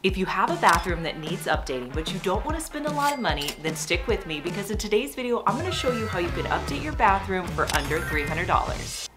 If you have a bathroom that needs updating, but you don't want to spend a lot of money, then stick with me because in today's video, I'm going to show you how you can update your bathroom for under $300.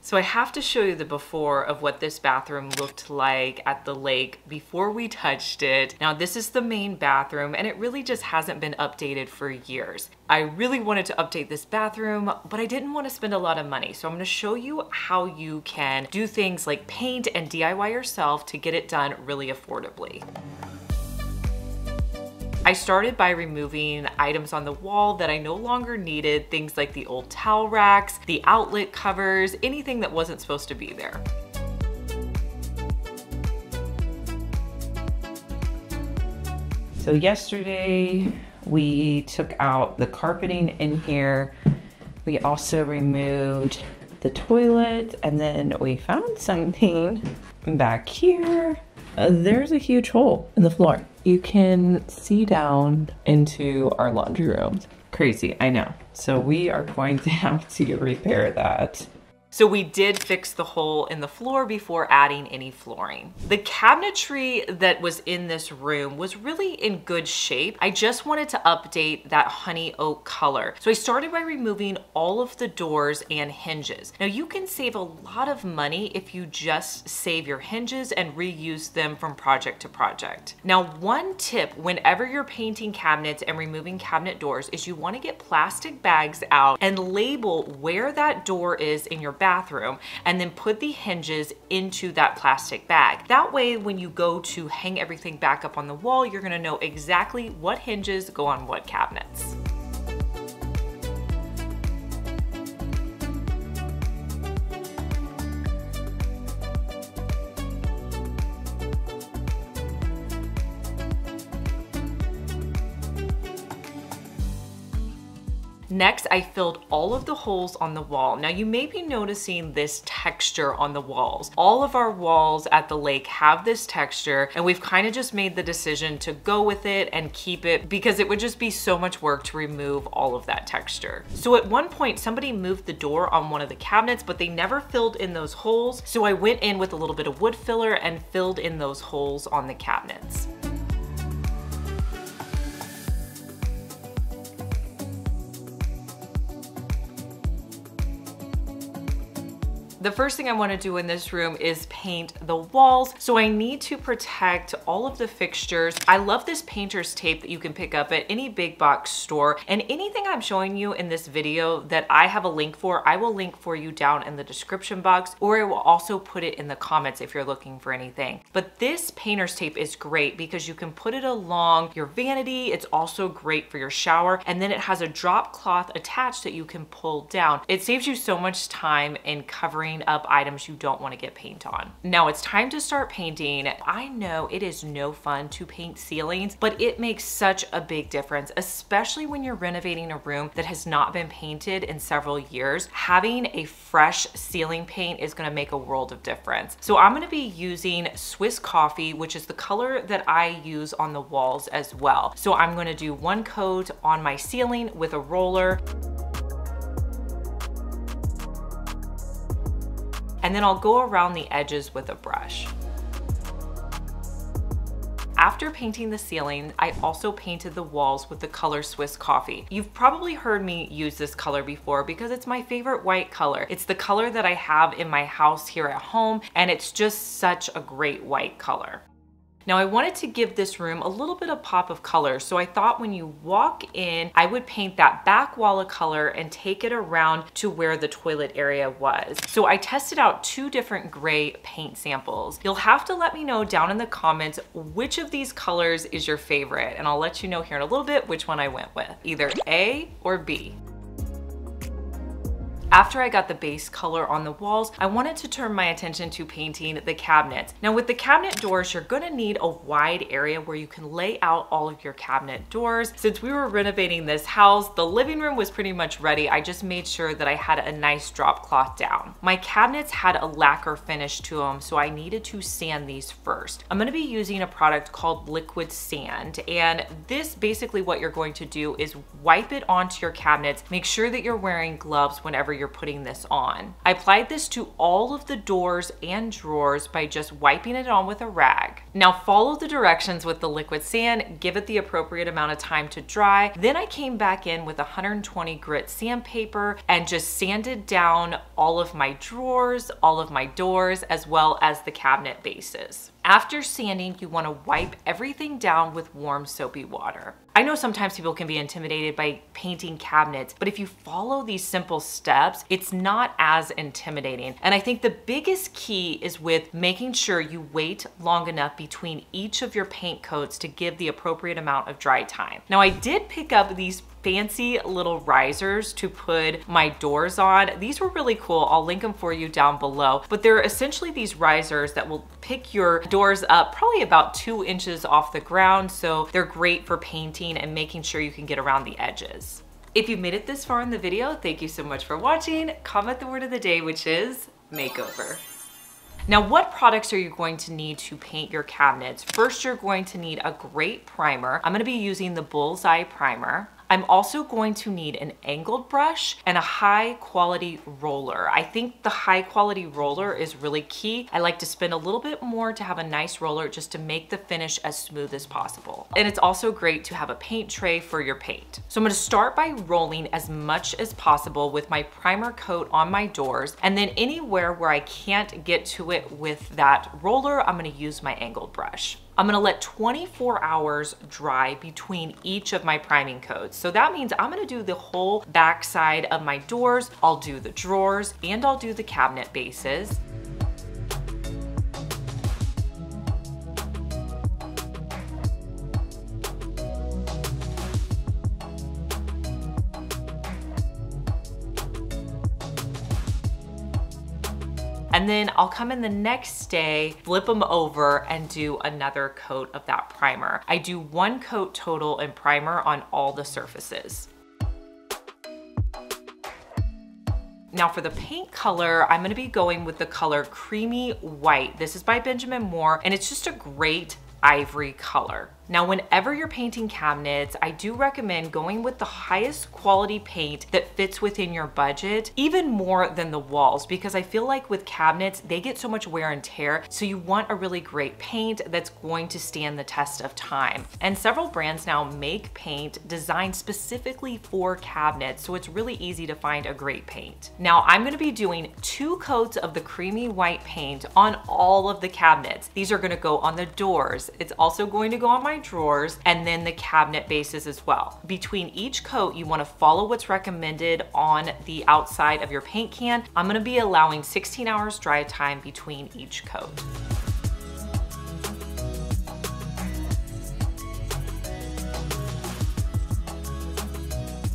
So I have to show you the before of what this bathroom looked like at the lake before we touched it. Now this is the main bathroom and it really just hasn't been updated for years. I really wanted to update this bathroom, but I didn't want to spend a lot of money. So I'm going to show you how you can do things like paint and DIY yourself to get it done really affordably. I started by removing items on the wall that I no longer needed, things like the old towel racks, the outlet covers, anything that wasn't supposed to be there. So yesterday we took out the carpeting in here. We also removed the toilet and then we found something back here. There's a huge hole in the floor. You can see down into our laundry room. Crazy, I know. So we are going to have to repair that. So we did fix the hole in the floor before adding any flooring. The cabinetry that was in this room was really in good shape. I just wanted to update that honey oak color. So I started by removing all of the doors and hinges. Now you can save a lot of money if you just save your hinges and reuse them from project to project. Now one tip whenever you're painting cabinets and removing cabinet doors is you want to get plastic bags out and label where that door is in your bathroom and then put the hinges into that plastic bag. That way when you go to hang everything back up on the wall, you're gonna know exactly what hinges go on what cabinets. Next, I filled all of the holes on the wall. Now you may be noticing this texture on the walls. All of our walls at the lake have this texture and we've kind of just made the decision to go with it and keep it because it would just be so much work to remove all of that texture. So at one point, somebody moved the door on one of the cabinets, but they never filled in those holes. So I went in with a little bit of wood filler and filled in those holes on the cabinets. The first thing I want to do in this room is paint the walls. So I need to protect all of the fixtures. I love this painter's tape that you can pick up at any big box store, and anything I'm showing you in this video that I have a link for, I will link for you down in the description box, or I will also put it in the comments if you're looking for anything. But this painter's tape is great because you can put it along your vanity. It's also great for your shower, and then it has a drop cloth attached that you can pull down. It saves you so much time in covering up items you don't want to get paint on. Now it's time to start painting. I know it is no fun to paint ceilings, but it makes such a big difference, especially when you're renovating a room that has not been painted in several years. Having a fresh ceiling paint is going to make a world of difference. So I'm going to be using Swiss Coffee, which is the color that I use on the walls as well. So I'm going to do one coat on my ceiling with a roller. And then I'll go around the edges with a brush. After painting the ceiling, I also painted the walls with the color Swiss Coffee. You've probably heard me use this color before because it's my favorite white color. It's the color that I have in my house here at home, and it's just such a great white color. Now I wanted to give this room a little bit of pop of color, so I thought when you walk in, I would paint that back wall of color and take it around to where the toilet area was. So I tested out 2 different gray paint samples. You'll have to let me know down in the comments which of these colors is your favorite, and I'll let you know here in a little bit which one I went with, either A or B. After I got the base color on the walls, I wanted to turn my attention to painting the cabinets. Now with the cabinet doors, you're gonna need a wide area where you can lay out all of your cabinet doors. Since we were renovating this house, the living room was pretty much ready. I just made sure that I had a nice drop cloth down. My cabinets had a lacquer finish to them, so I needed to sand these first. I'm gonna be using a product called liquid sand, and this basically what you're going to do is wipe it onto your cabinets. Make sure that you're wearing gloves whenever you're putting this on. I applied this to all of the doors and drawers by just wiping it on with a rag. Now follow the directions with the liquid sand, give it the appropriate amount of time to dry. Then I came back in with 120 grit sandpaper and just sanded down all of my drawers, all of my doors, as well as the cabinet bases. After sanding, you want to wipe everything down with warm soapy water. I know sometimes people can be intimidated by painting cabinets, but if you follow these simple steps, it's not as intimidating. And I think the biggest key is with making sure you wait long enough between each of your paint coats to give the appropriate amount of dry time. Now I did pick up these fancy little risers to put my doors on. These were really cool. I'll link them for you down below, but they're essentially these risers that will pick your doors up probably about 2 inches off the ground. So they're great for painting and making sure you can get around the edges. If you've made it this far in the video, thank you so much for watching. Comment the word of the day, which is makeover. Now, what products are you going to need to paint your cabinets? First, you're going to need a great primer. I'm going to be using the Bullseye Primer. I'm also going to need an angled brush and a high quality roller. I think the high quality roller is really key. I like to spend a little bit more to have a nice roller just to make the finish as smooth as possible. And it's also great to have a paint tray for your paint. So I'm going to start by rolling as much as possible with my primer coat on my doors, and then anywhere where I can't get to it with that roller, I'm going to use my angled brush. I'm gonna let 24 hours dry between each of my priming coats. So that means I'm gonna do the whole back side of my doors, I'll do the drawers, and I'll do the cabinet bases. And then I'll come in the next day, flip them over, and do another coat of that primer. I do 1 coat total in primer on all the surfaces. Now for the paint color, I'm gonna be going with the color Creamy White. This is by Benjamin Moore, and it's just a great ivory color. Now, whenever you're painting cabinets, I do recommend going with the highest quality paint that fits within your budget, even more than the walls, because I feel like with cabinets, they get so much wear and tear. So you want a really great paint that's going to stand the test of time. And several brands now make paint designed specifically for cabinets, so it's really easy to find a great paint. Now, I'm gonna be doing 2 coats of the Creamy White paint on all of the cabinets. These are gonna go on the doors. It's also going to go on my drawers and then the cabinet bases as well. Between each coat, you want to follow what's recommended on the outside of your paint can. I'm going to be allowing 16 hours dry time between each coat.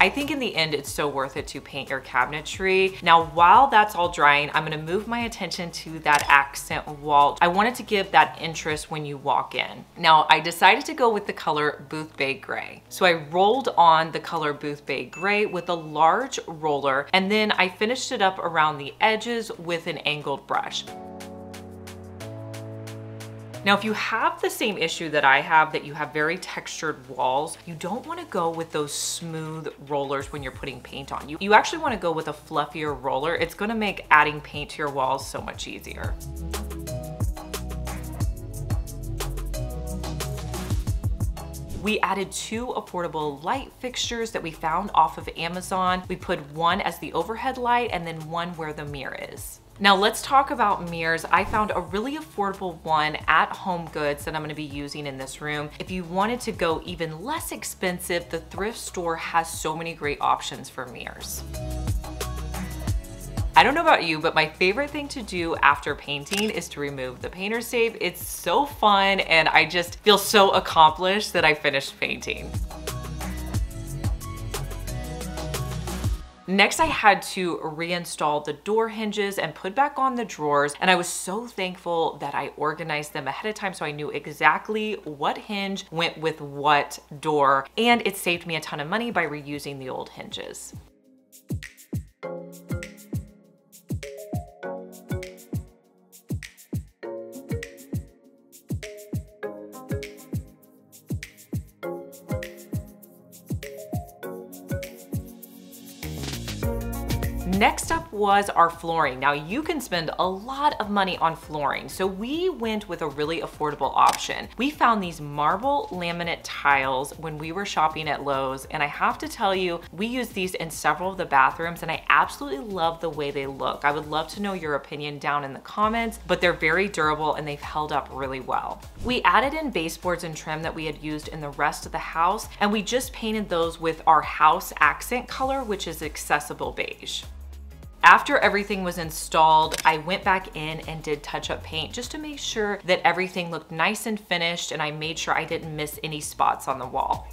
I think in the end, it's so worth it to paint your cabinetry. Now, while that's all drying, I'm gonna move my attention to that accent wall. I wanted to give that interest when you walk in. Now, I decided to go with the color Boothbay Gray. So I rolled on the color Boothbay Gray with a large roller, and then I finished it up around the edges with an angled brush. Now, if you have the same issue that I have, that you have very textured walls, you don't want to go with those smooth rollers when you're putting paint on. You actually want to go with a fluffier roller. It's going to make adding paint to your walls so much easier. We added 2 affordable light fixtures that we found off of Amazon. We put one as the overhead light and then one where the mirror is. Now let's talk about mirrors. I found a really affordable one at Home Goods that I'm gonna be using in this room. If you wanted to go even less expensive, the thrift store has so many great options for mirrors. I don't know about you, but my favorite thing to do after painting is to remove the painter's tape. It's so fun, and I just feel so accomplished that I finished painting. Next, I had to reinstall the door hinges and put back on the drawers, and I was so thankful that I organized them ahead of time so I knew exactly what hinge went with what door, and it saved me a ton of money by reusing the old hinges. Next up was our flooring. Now you can spend a lot of money on flooring, so we went with a really affordable option. We found these marble laminate tiles when we were shopping at Lowe's, and I have to tell you, we used these in several of the bathrooms and I absolutely love the way they look. I would love to know your opinion down in the comments, but they're very durable and they've held up really well. We added in baseboards and trim that we had used in the rest of the house, and we just painted those with our house accent color, which is accessible beige. After everything was installed, I went back in and did touch-up paint just to make sure that everything looked nice and finished, and I made sure I didn't miss any spots on the wall.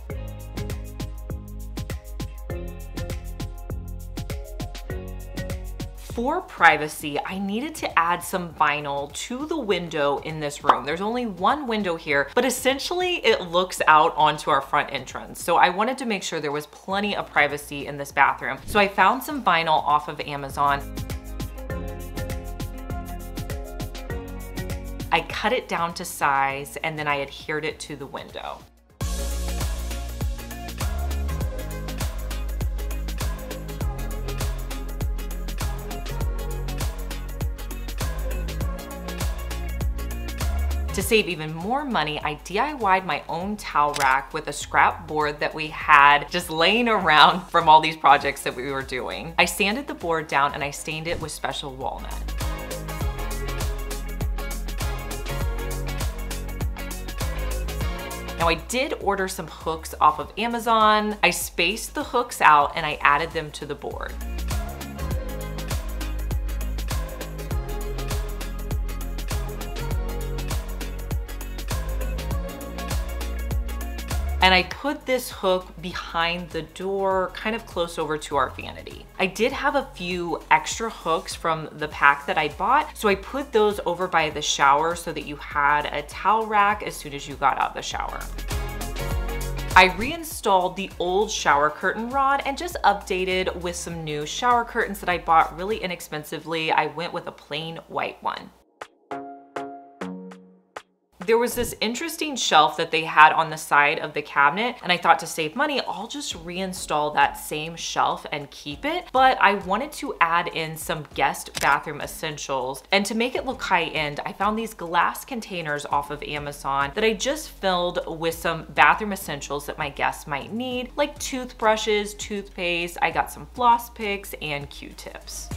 For privacy, I needed to add some vinyl to the window in this room. There's only one window here, but essentially it looks out onto our front entrance. So I wanted to make sure there was plenty of privacy in this bathroom. So I found some vinyl off of Amazon. I cut it down to size and then I adhered it to the window. To save even more money, I DIY'd my own towel rack with a scrap board that we had just laying around from all these projects that we were doing. I sanded the board down and I stained it with special walnut. Now I did order some hooks off of Amazon. I spaced the hooks out and I added them to the board. And I put this hook behind the door, kind of close over to our vanity. I did have a few extra hooks from the pack that I bought, so I put those over by the shower so that you had a towel rack as soon as you got out of the shower. I reinstalled the old shower curtain rod and just updated with some new shower curtains that I bought really inexpensively. I went with a plain white one. There was this interesting shelf that they had on the side of the cabinet, and I thought to save money, I'll just reinstall that same shelf and keep it. But I wanted to add in some guest bathroom essentials, and to make it look high-end, I found these glass containers off of Amazon that I just filled with some bathroom essentials that my guests might need, like toothbrushes, toothpaste. I got some floss picks and Q-tips.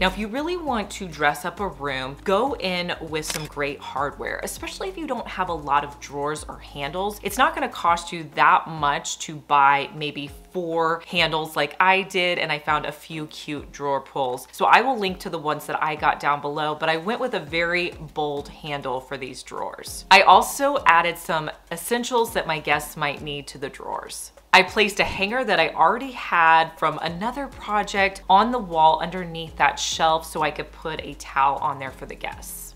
Now, if you really want to dress up a room, go in with some great hardware, especially if you don't have a lot of drawers or handles. It's not gonna cost you that much to buy maybe 4 handles like I did, and I found a few cute drawer pulls. So I will link to the ones that I got down below, but I went with a very bold handle for these drawers. I also added some essentials that my guests might need to the drawers. I placed a hanger that I already had from another project on the wall underneath that shelf so I could put a towel on there for the guests.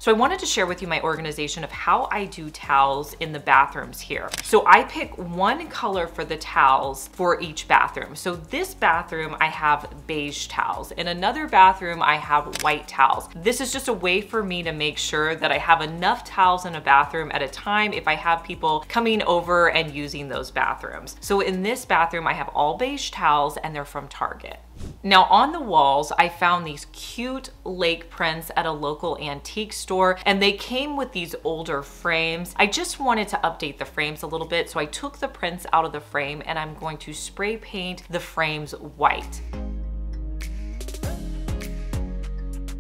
So I wanted to share with you my organization of how I do towels in the bathrooms here. So I pick one color for the towels for each bathroom. So this bathroom, I have beige towels. In another bathroom, I have white towels. This is just a way for me to make sure that I have enough towels in a bathroom at a time if I have people coming over and using those bathrooms. So in this bathroom, I have all beige towels and they're from Target. Now on the walls, I found these cute lake prints at a local antique store, and they came with these older frames. I just wanted to update the frames a little bit, so I took the prints out of the frame and I'm going to spray paint the frames white.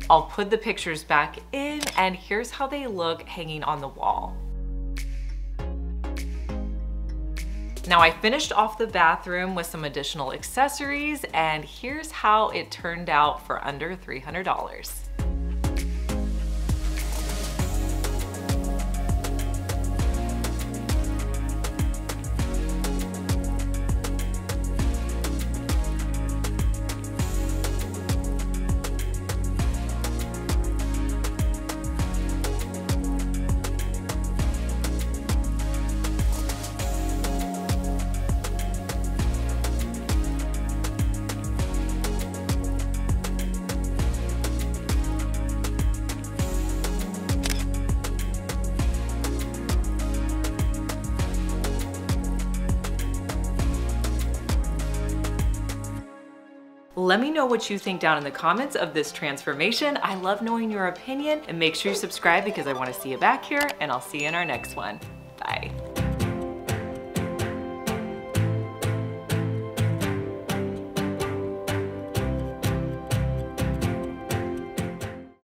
I'll put the pictures back in, and here's how they look hanging on the wall. Now I finished off the bathroom with some additional accessories, and here's how it turned out for under $300. Let me know what you think down in the comments of this transformation. I love knowing your opinion, and make sure you subscribe because I want to see you back here, and I'll see you in our next one. Bye.